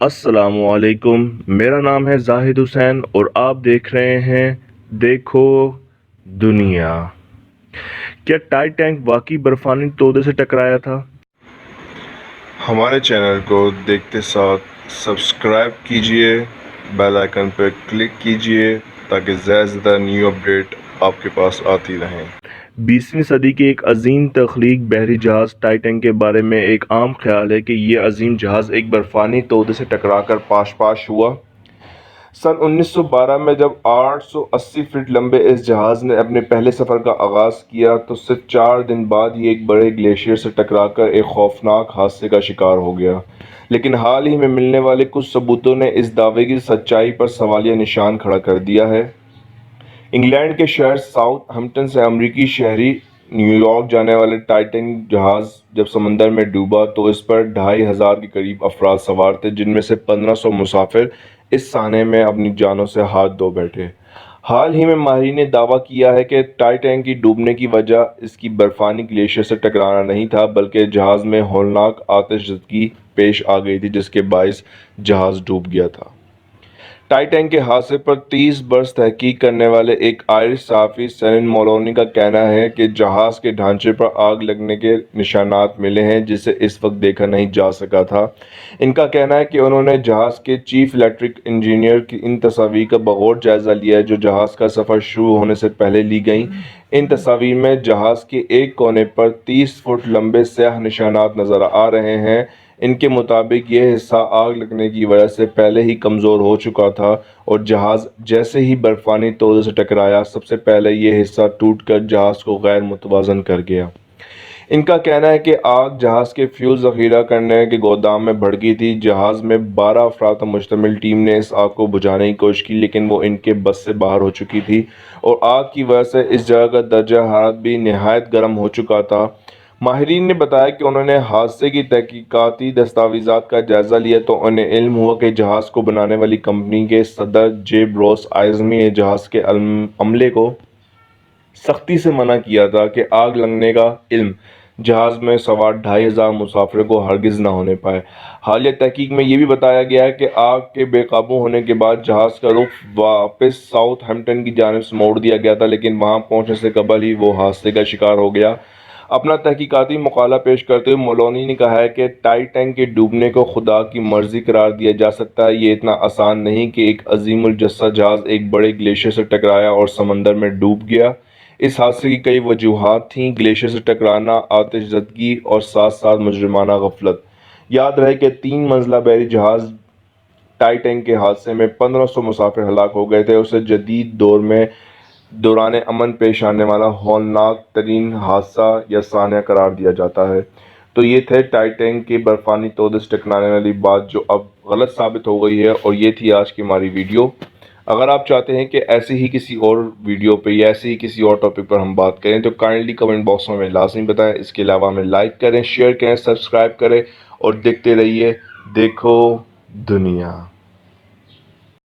السلام علیکم، میرا نام ہے زاہد حسین اور آپ دیکھ رہے ہیں دیکھو دنیا۔ کیا ٹائٹینک واقعی برفانی تودے سے ٹکرایا تھا؟ ہمارے چینل کو دیکھتے ساتھ سبسکرائب کیجئے، بیل آئیکن پر کلک کیجئے تاکہ زیادہ سے زیادہ نیو اپڈیٹ آپ کے پاس آتی رہیں۔ 20ویں صدی کی ایک عظیم تخلیق بحری جہاز ٹائٹینک کے بارے میں ایک عام خیال ہے کہ یہ عظیم جہاز ایک برفانی تودے سے ٹکرا کر پاش ہوا۔ سن 1912 میں جب 880 فٹ لمبے اس جہاز نے اپنے پہلے سفر کا آغاز کیا تو صرف 4 دن بعد یہ ایک بڑے گلیشیئر سے ٹکرا کر ایک خوفناک حادثے کا شکار ہو گیا۔ لیکن حال ہی میں ملنے والے کچھ ثبوتوں نے اس دعوے کی سچائی پر سوالیہ نشان کھڑا کر دیا ہے۔ انگلینڈ کے شہر ساؤتھ ہمپٹن سے امریکی شہری نیو یارک جانے والے ٹائٹینک جہاز جب سمندر میں ڈوبا تو اس پر 2500 کے قریب افراد سوار تھے، جن میں سے 1500 مسافر اس سانحے میں اپنی جانوں سے ہاتھ دھو بیٹھے۔ حال ہی میں ماہرین نے دعویٰ کیا ہے کہ ٹائٹینک کی ڈوبنے کی وجہ اس کی برفانی گلیشیئر سے ٹکرانا نہیں تھا، بلکہ جہاز میں ہولناک آتش زدگی پیش آ گئی تھی جس کے باعث جہاز ڈوب گیا تھا۔ ٹائٹینک کے حادثے پر 30 برس تحقیق کرنے والے ایک آئرش صحافی سینن مولونی کا کہنا ہے کہ جہاز کے ڈھانچے پر آگ لگنے کے نشانات ملے ہیں جسے اس وقت دیکھا نہیں جا سکا تھا۔ ان کا کہنا ہے کہ انہوں نے جہاز کے چیف الیکٹرک انجینئر کی ان تصاویر کا بغور جائزہ لیا ہے جو جہاز کا سفر شروع ہونے سے پہلے لی گئیں۔ ان تصاویر میں جہاز کے ایک کونے پر 30 فٹ لمبے سیاہ نشانات نظر آ رہے ہیں۔ ان کے مطابق یہ حصہ آگ لگنے کی وجہ سے پہلے ہی کمزور ہو چکا تھا اور جہاز جیسے ہی برفانی تودے سے ٹکرایا سب سے پہلے یہ حصہ ٹوٹ کر جہاز کو غیر متوازن کر گیا۔ ان کا کہنا ہے کہ آگ جہاز کے فیول ذخیرہ کرنے کے گودام میں بھڑکی تھی۔ جہاز میں 12 افراد پر مشتمل ٹیم نے اس آگ کو بجھانے کی کوشش کی لیکن وہ ان کے بس سے باہر ہو چکی تھی اور آگ کی وجہ سے اس جگہ کا درجہ حرارت بھی نہایت گرم ہو چکا تھا۔ ماہرین نے بتایا کہ انہوں نے حادثے کی تحقیقاتی دستاویزات کا جائزہ لیا تو انہیں علم ہوا کہ جہاز کو بنانے والی کمپنی کے صدر جے بروس آئزمی نے جہاز کے عملے کو سختی سے منع کیا تھا کہ آگ لگنے کا علم جہاز میں سوار 2500 مسافروں کو ہرگز نہ ہونے پائے۔ حالیہ تحقیق میں یہ بھی بتایا گیا ہے کہ آگ کے بے قابو ہونے کے بعد جہاز کا رخ واپس ساؤتھ ہمپٹن کی جانب سے موڑ دیا گیا تھا لیکن وہاں پہنچنے سے قبل ہی وہ حادثے کا شکار ہو گیا۔ اپنا تحقیقاتی مقالہ پیش کرتے ہوئے مولونی نے کہا ہے کہ ٹائٹینک کے ڈوبنے کو خدا کی مرضی قرار دیا جا سکتا ہے۔ یہ اتنا آسان نہیں کہ ایک عظیم الجثہ جہاز ایک بڑے گلیشیئر سے ٹکرایا اور سمندر میں ڈوب گیا۔ اس حادثے کی کئی وجوہات تھیں: گلیشیئر سے ٹکرانا، آتش زدگی اور ساتھ ساتھ مجرمانہ غفلت۔ یاد رہے کہ 3 منزلہ بحری جہاز ٹائٹینک کے حادثے میں 1500 مسافر ہلاک ہو گئے تھے۔ اسے جدید دور میں دوران امن پیش آنے والا ہولناک ترین حادثہ یا سانحہ قرار دیا جاتا ہے۔ تو یہ تھے ٹائٹینک کے برفانی تودے سے ٹکرانے والی بات جو اب غلط ثابت ہو گئی ہے، اور یہ تھی آج کی ہماری ویڈیو۔ اگر آپ چاہتے ہیں کہ ایسے ہی کسی اور ویڈیو پہ یا ایسے ہی کسی اور ٹاپک پر ہم بات کریں تو کائنڈلی کمنٹ باکس میں ہمیں لازمی بتائیں۔ اس کے علاوہ ہمیں لائک کریں، شیئر کریں، سبسکرائب کریں اور دیکھتے رہیے دیکھو دنیا۔